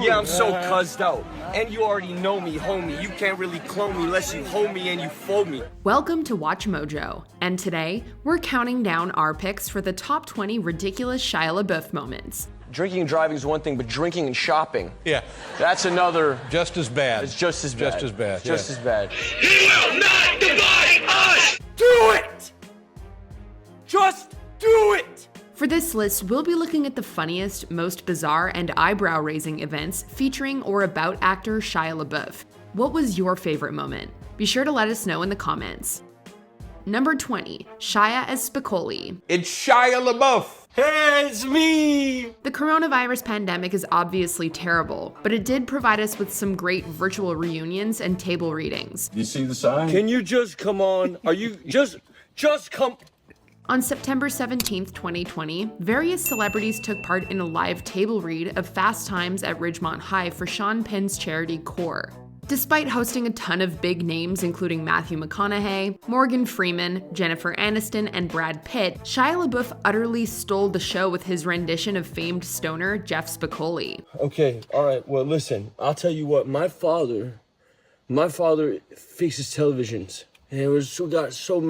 Yeah, I'm so cuzzed out. And you already know me, homie. You can't really clone me unless you hold me and you fold me. Welcome to Watch Mojo, and today we're counting down our picks for the top 20 ridiculous Shia LaBeouf moments. Drinking and driving is one thing, but drinking and shopping, yeah, that's another. just as bad. It's just as bad. Just as bad. Just yeah. as bad. He will not divide us! Do it! Just do it! For this list, we'll be looking at the funniest, most bizarre, and eyebrow-raising events featuring or about actor Shia LaBeouf. What was your favorite moment? Be sure to let us know in the comments. Number 20, Shia as Spicoli. It's Shia LaBeouf. Hey, it's me! The coronavirus pandemic is obviously terrible, but it did provide us with some great virtual reunions and table readings. You see the sign? Can you just come on? Are you just come? On September 17, 2020, various celebrities took part in a live table read of Fast Times at Ridgemont High for Sean Penn's charity CORE. Despite hosting a ton of big names including Matthew McConaughey, Morgan Freeman, Jennifer Aniston, and Brad Pitt, Shia LaBeouf utterly stole the show with his rendition of famed stoner Jeff Spicoli. Okay, all right, well, listen, I'll tell you what, my father fixes televisions. And so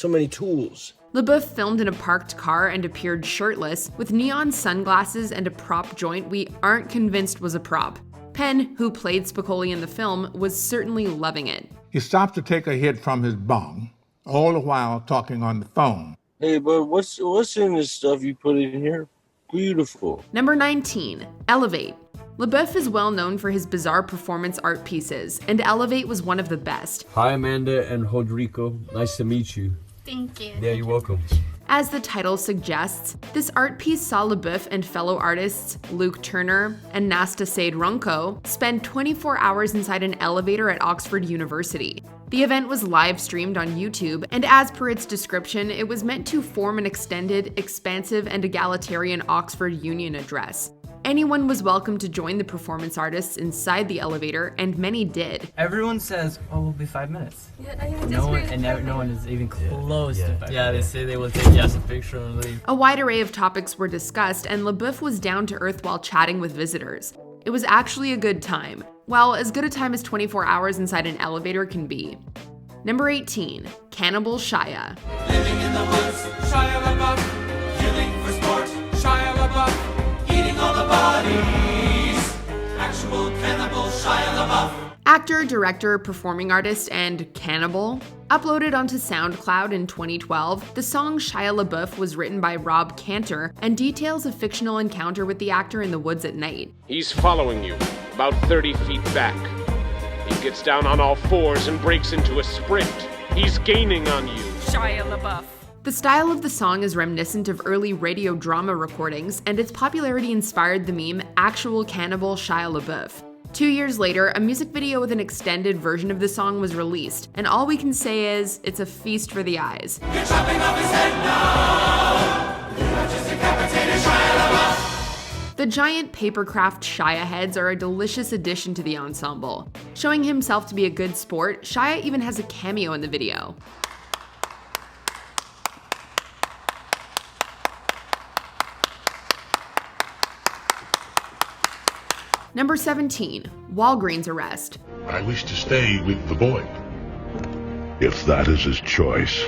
many tools. LaBeouf filmed in a parked car and appeared shirtless, with neon sunglasses and a prop joint we aren't convinced was a prop. Penn, who played Spicoli in the film, was certainly loving it. He stopped to take a hit from his bong, all the while talking on the phone. Hey, but what's in this stuff you put in here? Beautiful. Number 19, Elevate. LaBeouf is well known for his bizarre performance art pieces, and Elevate was one of the best. Hi, Amanda and Rodrigo. Nice to meet you. Thank you. Yeah, you're welcome. As the title suggests, this art piece saw LaBeouf and fellow artists Luke Turner and Nasta Said-Runco spend 24 hours inside an elevator at Oxford University. The event was live streamed on YouTube, and as per its description, it was meant to form an extended, expansive, and egalitarian Oxford Union address. Anyone was welcome to join the performance artists inside the elevator, and many did. Everyone says, "Oh, we'll be 5 minutes." Yeah, No one is even close to 5 minutes. Yeah, they say they will take just a picture and leave. A wide array of topics were discussed, and LaBeouf was down to earth while chatting with visitors. It was actually a good time. Well, as good a time as 24 hours inside an elevator can be. Number 18, Cannibal Shia. Living in the woods, Shia LaBeouf. Killing for sport, Shia LaBeouf. Eating all the bodies. Actual cannibal Shia LaBeouf. Actor, director, performing artist, and cannibal. Uploaded onto SoundCloud in 2012, the song Shia LaBeouf was written by Rob Cantor and details a fictional encounter with the actor in the woods at night. He's following you, about 30 feet back. He gets down on all fours and breaks into a sprint. He's gaining on you. Shia LaBeouf. The style of the song is reminiscent of early radio drama recordings, and its popularity inspired the meme Actual Cannibal Shia LaBeouf. 2 years later, a music video with an extended version of the song was released, and all we can say is, it's a feast for the eyes. You're chopping off his head now. Not just decapitated Shia LaBeouf. The giant papercraft Shia heads are a delicious addition to the ensemble. Showing himself to be a good sport, Shia even has a cameo in the video. Number 17, Walgreens arrest. I wish to stay with the boy, if that is his choice.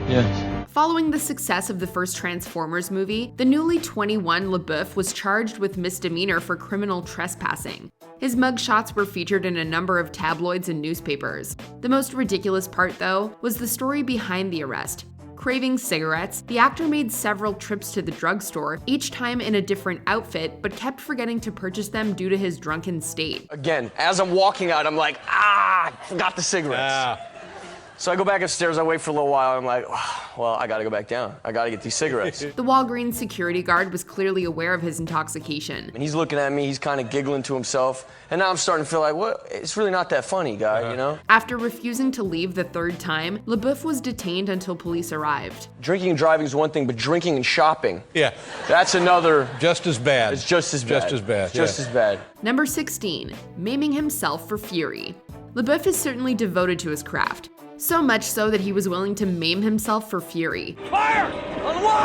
Yes. Following the success of the first Transformers movie, the newly 21 LaBeouf was charged with misdemeanor for criminal trespassing. His mugshots were featured in a number of tabloids and newspapers. The most ridiculous part, though, was the story behind the arrest. Craving cigarettes, the actor made several trips to the drugstore, each time in a different outfit, but kept forgetting to purchase them due to his drunken state. Again, as I'm walking out, I'm like, I forgot the cigarettes. So I go back upstairs, I wait for a little while, I'm like, well, I gotta go back down. I gotta get these cigarettes. The Walgreens security guard was clearly aware of his intoxication. And he's looking at me, he's kind of giggling to himself, and now I'm starting to feel like, what? It's really not that funny, guy, you know? After refusing to leave the third time, LaBeouf was detained until police arrived. Drinking and driving is one thing, but drinking and shopping, yeah, that's another. Just as bad. It's just as bad. Just as bad. Just as bad. Number 16, maiming himself for fury. LaBeouf is certainly devoted to his craft. So much so that he was willing to maim himself for fury. Fire! On the wall!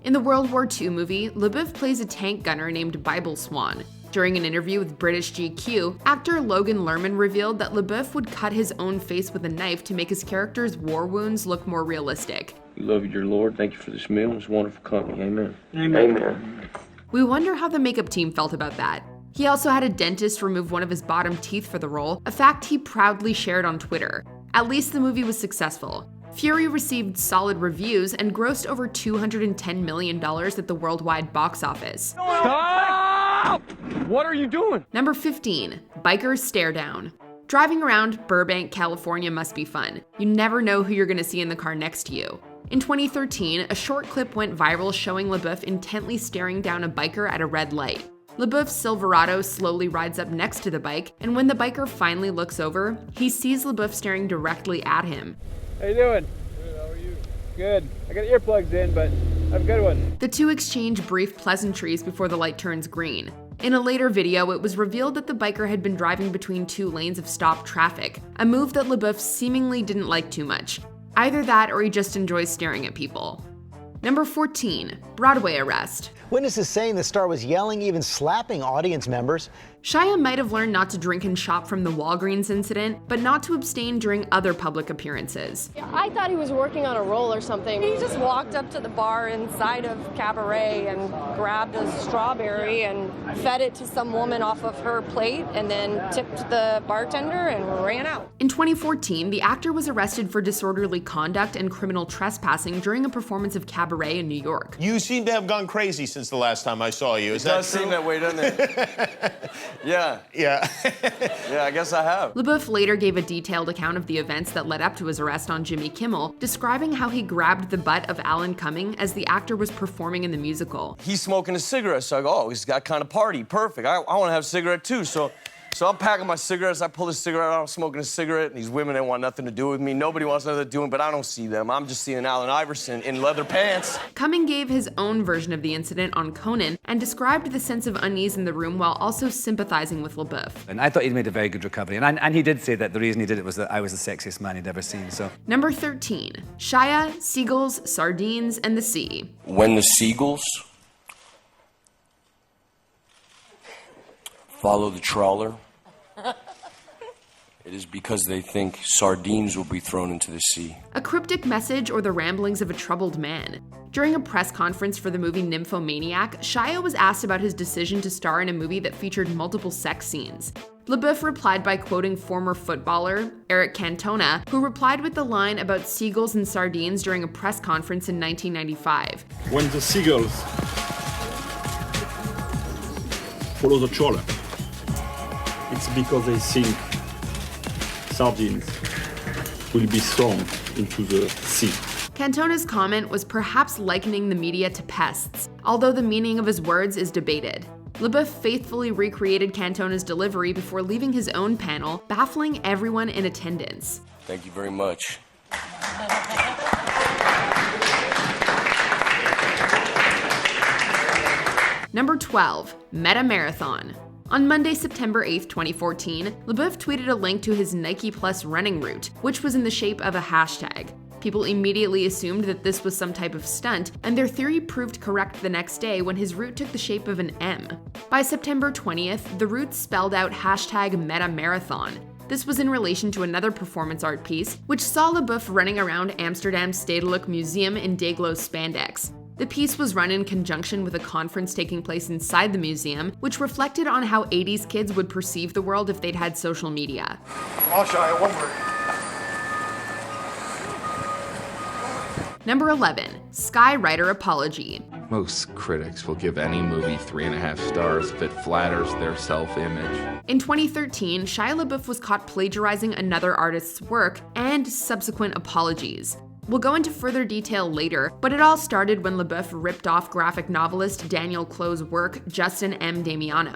In the World War II movie, LaBeouf plays a tank gunner named Bible Swan. During an interview with British GQ, actor Logan Lerman revealed that LaBeouf would cut his own face with a knife to make his character's war wounds look more realistic. You love your Lord. Thank you for this meal. It was wonderful company. Amen. Amen. We wonder how the makeup team felt about that. He also had a dentist remove one of his bottom teeth for the role, a fact he proudly shared on Twitter. At least the movie was successful. Fury received solid reviews and grossed over $210 million at the worldwide box office. Stop! What are you doing? Number 15, Biker's Stare Down. Driving around Burbank, California must be fun. You never know who you're gonna see in the car next to you. In 2013, a short clip went viral showing LaBeouf intently staring down a biker at a red light. LaBeouf's Silverado slowly rides up next to the bike, and when the biker finally looks over, he sees LaBeouf staring directly at him. How you doing? Good, how are you? Good. I got earplugs in, but I have a good one. The two exchange brief pleasantries before the light turns green. In a later video, it was revealed that the biker had been driving between two lanes of stopped traffic, a move that LaBeouf seemingly didn't like too much. Either that or he just enjoys staring at people. Number 14, Broadway arrest. Witnesses saying the star was yelling, even slapping audience members. Shia might have learned not to drink and shop from the Walgreens incident, but not to abstain during other public appearances. I thought he was working on a roll or something. He just walked up to the bar inside of Cabaret and grabbed a strawberry and fed it to some woman off of her plate and then tipped the bartender and ran out. In 2014, the actor was arrested for disorderly conduct and criminal trespassing during a performance of Cabaret in New York. You seem to have gone crazy since the last time I saw you. Is that true? It does seem that way, doesn't it? Yeah. Yeah. Yeah, I guess I have. LaBeouf later gave a detailed account of the events that led up to his arrest on Jimmy Kimmel, describing how he grabbed the butt of Alan Cumming as the actor was performing in the musical. He's smoking a cigarette, so I go, oh, he's got kind of party, perfect. I want to have a cigarette too, so I'm packing my cigarettes, I pull the cigarette out, I'm smoking a cigarette, and these women, they want nothing to do with me. Nobody wants nothing to do with me, but I don't see them. I'm just seeing Allen Iverson in leather pants. Cumming gave his own version of the incident on Conan and described the sense of unease in the room while also sympathizing with LaBeouf. And I thought he'd made a very good recovery. And he did say that the reason he did it was that I was the sexiest man he'd ever seen, so. Number 13, Shia, Seagulls, Sardines, and the Sea. When the seagulls follow the trawler, it is because they think sardines will be thrown into the sea. A cryptic message or the ramblings of a troubled man. During a press conference for the movie Nymphomaniac, Shia was asked about his decision to star in a movie that featured multiple sex scenes. LaBeouf replied by quoting former footballer Eric Cantona, who replied with the line about seagulls and sardines during a press conference in 1995. When the seagulls follow the trawler, it's because they think sardines will be thrown into the sea. Cantona's comment was perhaps likening the media to pests, although the meaning of his words is debated. LaBeouf faithfully recreated Cantona's delivery before leaving his own panel, baffling everyone in attendance. Thank you very much. Number 12, MetaMarathon. On Monday, September 8, 2014, LaBeouf tweeted a link to his Nike Plus running route, which was in the shape of a hashtag. People immediately assumed that this was some type of stunt, and their theory proved correct the next day when his route took the shape of an M. By September 20th, the route spelled out hashtag MetaMarathon. This was in relation to another performance art piece, which saw LaBeouf running around Amsterdam's Stedelijk Museum in Dayglow spandex. The piece was run in conjunction with a conference taking place inside the museum, which reflected on how 80s kids would perceive the world if they'd had social media. I'll show you one word. Number 11, Skywriter apology. Most critics will give any movie 3.5 stars if it flatters their self-image. In 2013, Shia LaBeouf was caught plagiarizing another artist's work and subsequent apologies. We'll go into further detail later, but it all started when LaBeouf ripped off graphic novelist Daniel Clo's work, Justin M. Damiano.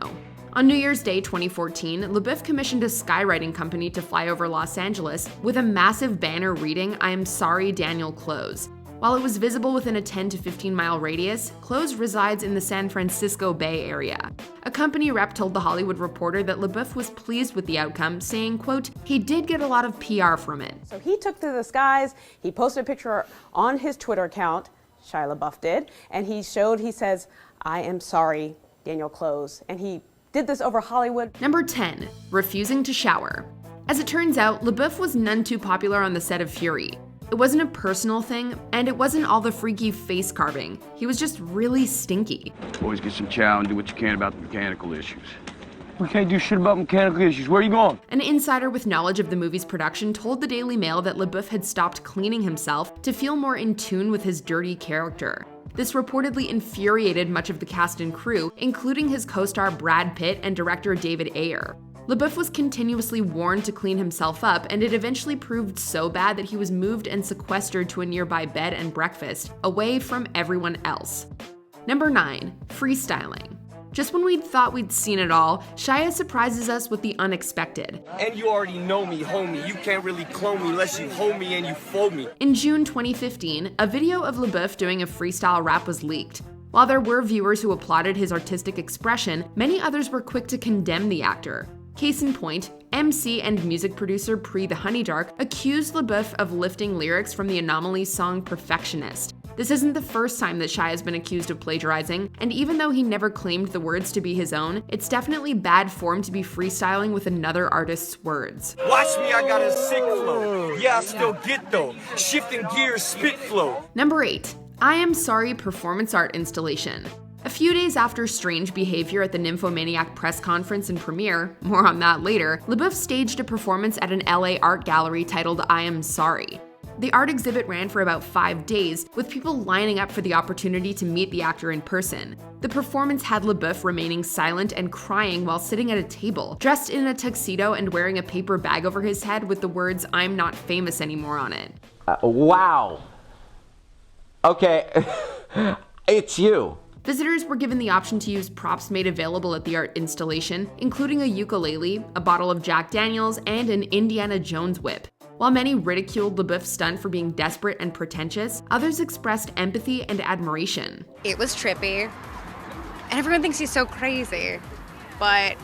On New Year's Day 2014, LaBeouf commissioned a skywriting company to fly over Los Angeles with a massive banner reading, "I am sorry, Daniel Close." While it was visible within a 10 to 15 mile radius, Close resides in the San Francisco Bay Area. A company rep told The Hollywood Reporter that LaBeouf was pleased with the outcome, saying, quote, "He did get a lot of PR from it." So he took to the skies, he posted a picture on his Twitter account Shia LaBeouf did, and he says, "I am sorry, Daniel Close," and he did this over Hollywood. Number 10, refusing to shower. As it turns out, LaBeouf was none too popular on the set of Fury. It wasn't a personal thing, and it wasn't all the freaky face carving. He was just really stinky. Always get some chow and do what you can about the mechanical issues. We can't do shit about mechanical issues. Where are you going? An insider with knowledge of the movie's production told the Daily Mail that LaBeouf had stopped cleaning himself to feel more in tune with his dirty character. This reportedly infuriated much of the cast and crew, including his co-star Brad Pitt and director David Ayer. LaBeouf was continuously warned to clean himself up, and it eventually proved so bad that he was moved and sequestered to a nearby bed and breakfast, away from everyone else. Number 9, freestyling. Just when we'd thought we'd seen it all, Shia surprises us with the unexpected. And you already know me, homie. You can't really clone me unless you hold me and you fold me. In June 2015, a video of LaBeouf doing a freestyle rap was leaked. While there were viewers who applauded his artistic expression, many others were quick to condemn the actor. Case in point, MC and music producer Pre the Honeydark accused LaBeouf of lifting lyrics from the Anomaly song Perfectionist. This isn't the first time that Shia has been accused of plagiarizing, and even though he never claimed the words to be his own, it's definitely bad form to be freestyling with another artist's words. Watch me, I got a sick flow. Yeah, I still get though. Shifting gears, spit flow. Number 8, I Am Sorry performance art installation. A few days after strange behavior at the Nymphomaniac press conference and premiere, more on that later, LaBeouf staged a performance at an LA art gallery titled I Am Sorry. The art exhibit ran for about 5 days, with people lining up for the opportunity to meet the actor in person. The performance had LaBeouf remaining silent and crying while sitting at a table, dressed in a tuxedo and wearing a paper bag over his head with the words "I'm not famous anymore" on it. Wow. Okay, it's you. Visitors were given the option to use props made available at the art installation, including a ukulele, a bottle of Jack Daniels, and an Indiana Jones whip. While many ridiculed LaBeouf's stunt for being desperate and pretentious, others expressed empathy and admiration. It was trippy, and everyone thinks he's so crazy, but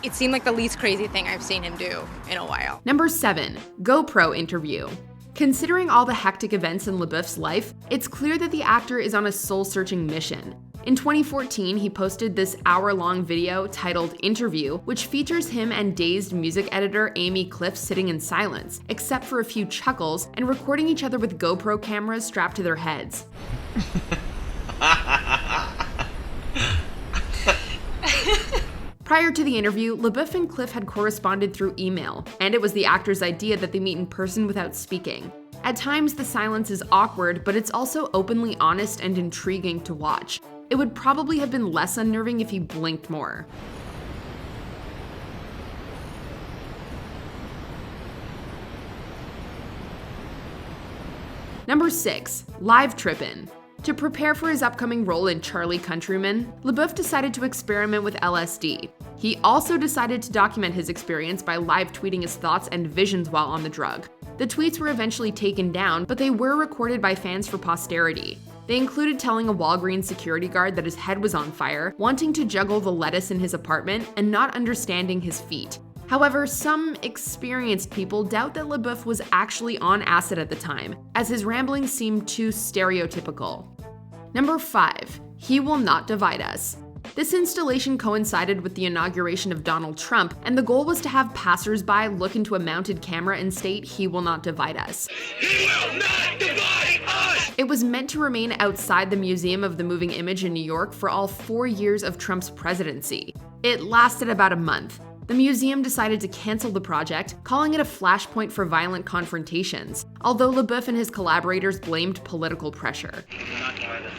it seemed like the least crazy thing I've seen him do in a while. Number 7, GoPro interview. Considering all the hectic events in LaBeouf's life, it's clear that the actor is on a soul-searching mission. In 2014, he posted this hour-long video titled Interview, which features him and dazed music editor Amy Cliff sitting in silence, except for a few chuckles, and recording each other with GoPro cameras strapped to their heads. Prior to the interview, LaBeouf and Cliff had corresponded through email, and it was the actor's idea that they meet in person without speaking. At times, the silence is awkward, but it's also openly honest and intriguing to watch. It would probably have been less unnerving if he blinked more. Number 6, live trippin'. To prepare for his upcoming role in Charlie Countryman, LaBeouf decided to experiment with LSD. He also decided to document his experience by live tweeting his thoughts and visions while on the drug. The tweets were eventually taken down, but they were recorded by fans for posterity. They included telling a Walgreens security guard that his head was on fire, wanting to juggle the lettuce in his apartment, and not understanding his feet. However, some experienced people doubt that LaBeouf was actually on acid at the time, as his ramblings seemed too stereotypical. Number 5, He Will Not Divide Us. This installation coincided with the inauguration of Donald Trump, and the goal was to have passersby look into a mounted camera and state, "He will not divide us." He will not divide us! It was meant to remain outside the Museum of the Moving Image in New York for all 4 years of Trump's presidency. It lasted about a month. The museum decided to cancel the project, calling it a flashpoint for violent confrontations, although LaBeouf and his collaborators blamed political pressure. He will not divide us.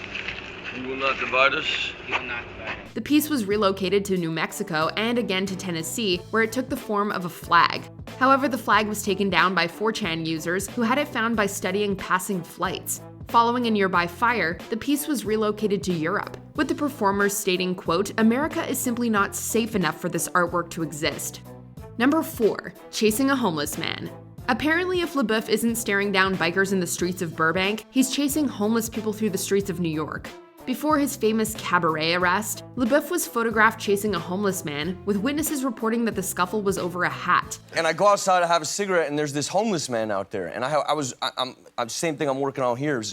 He will not divide us. The piece was relocated to New Mexico and again to Tennessee, where it took the form of a flag. However, the flag was taken down by 4chan users who had it found by studying passing flights. Following a nearby fire, the piece was relocated to Europe, with the performers stating, quote, "America is simply not safe enough for this artwork to exist." Number 4, chasing a homeless man. Apparently, if LaBeouf isn't staring down bikers in the streets of Burbank, he's chasing homeless people through the streets of New York. Before his famous cabaret arrest, LaBeouf was photographed chasing a homeless man, with witnesses reporting that the scuffle was over a hat. And I go outside to have a cigarette, and there's this homeless man out there. And same thing I'm working on here is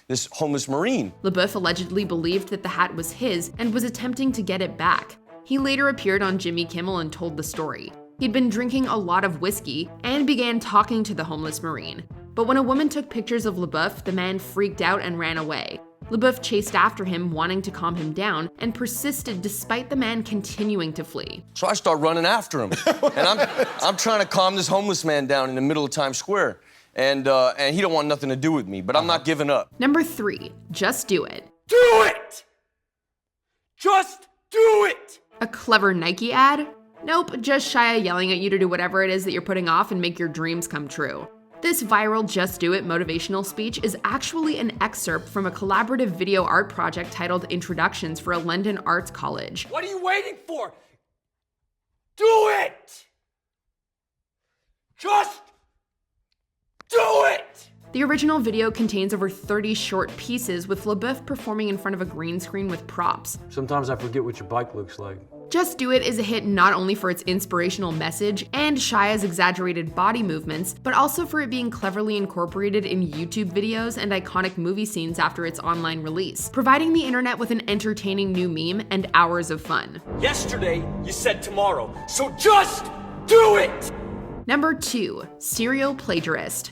this homeless Marine. LaBeouf allegedly believed that the hat was his and was attempting to get it back. He later appeared on Jimmy Kimmel and told the story. He'd been drinking a lot of whiskey and began talking to the homeless Marine. But when a woman took pictures of LaBeouf, the man freaked out and ran away. LaBeouf chased after him, wanting to calm him down, and persisted despite the man continuing to flee. So I start running after him. And I'm trying to calm this homeless man down in the middle of Times Square. And he don't want nothing to do with me, but I'm not giving up. Number 3, just do it. Do it! Just do it! A clever Nike ad? Nope, just Shia yelling at you to do whatever it is that you're putting off and make your dreams come true. This viral Just Do It motivational speech is actually an excerpt from a collaborative video art project titled Introductions for a London Arts College. What are you waiting for? Do it! Just do it! The original video contains over 30 short pieces, with LaBeouf performing in front of a green screen with props. Sometimes I forget what your bike looks like. Just Do It is a hit not only for its inspirational message and Shia's exaggerated body movements, but also for it being cleverly incorporated in YouTube videos and iconic movie scenes after its online release, providing the internet with an entertaining new meme and hours of fun. Yesterday, you said tomorrow, so just do it! Number 2, serial plagiarist.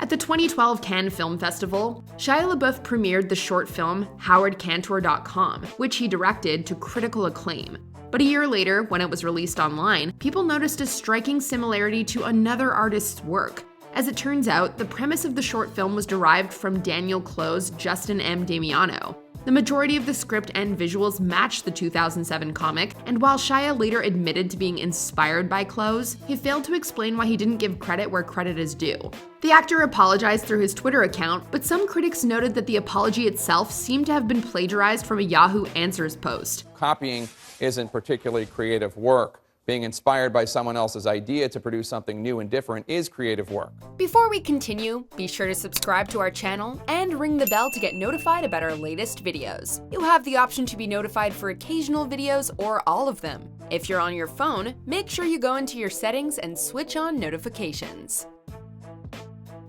At the 2012 Cannes Film Festival, Shia LaBeouf premiered the short film howardcantor.com, which he directed to critical acclaim. But a year later, when it was released online, people noticed a striking similarity to another artist's work. As it turns out, the premise of the short film was derived from Daniel Clo's Justin M. Damiano. The majority of the script and visuals matched the 2007 comic, and while Shia later admitted to being inspired by Clo's, he failed to explain why he didn't give credit where credit is due. The actor apologized through his Twitter account, but some critics noted that the apology itself seemed to have been plagiarized from a Yahoo Answers post. Copying isn't particularly creative work. Being inspired by someone else's idea to produce something new and different is creative work. Before we continue, be sure to subscribe to our channel and ring the bell to get notified about our latest videos. You'll have the option to be notified for occasional videos or all of them. If you're on your phone, make sure you go into your settings and switch on notifications.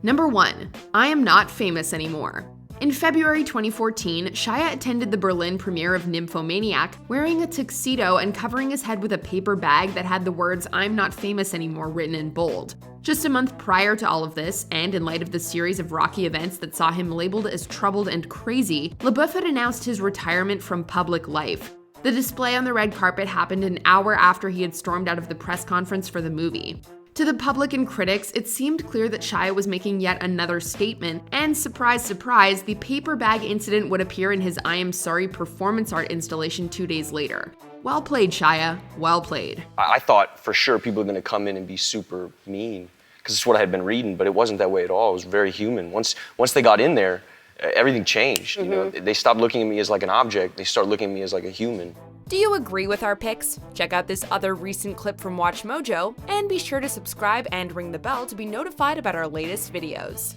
Number 1, I am not famous anymore. In February 2014, Shia attended the Berlin premiere of Nymphomaniac, wearing a tuxedo and covering his head with a paper bag that had the words "I'm not famous anymore" written in bold. Just a month prior to all of this, and in light of the series of rocky events that saw him labeled as troubled and crazy, LaBeouf had announced his retirement from public life. The display on the red carpet happened an hour after he had stormed out of the press conference for the movie. To the public and critics, it seemed clear that Shia was making yet another statement, and surprise, surprise, the paper bag incident would appear in his I Am Sorry performance art installation 2 days later. Well played, Shia. Well played. I thought for sure people were gonna come in and be super mean, because it's what I had been reading, but it wasn't that way at all. It was very human. Once they got in there, everything changed. You know, they stopped looking at me as like an object. They started looking at me as like a human. Do you agree with our picks? Check out this other recent clip from WatchMojo, and be sure to subscribe and ring the bell to be notified about our latest videos.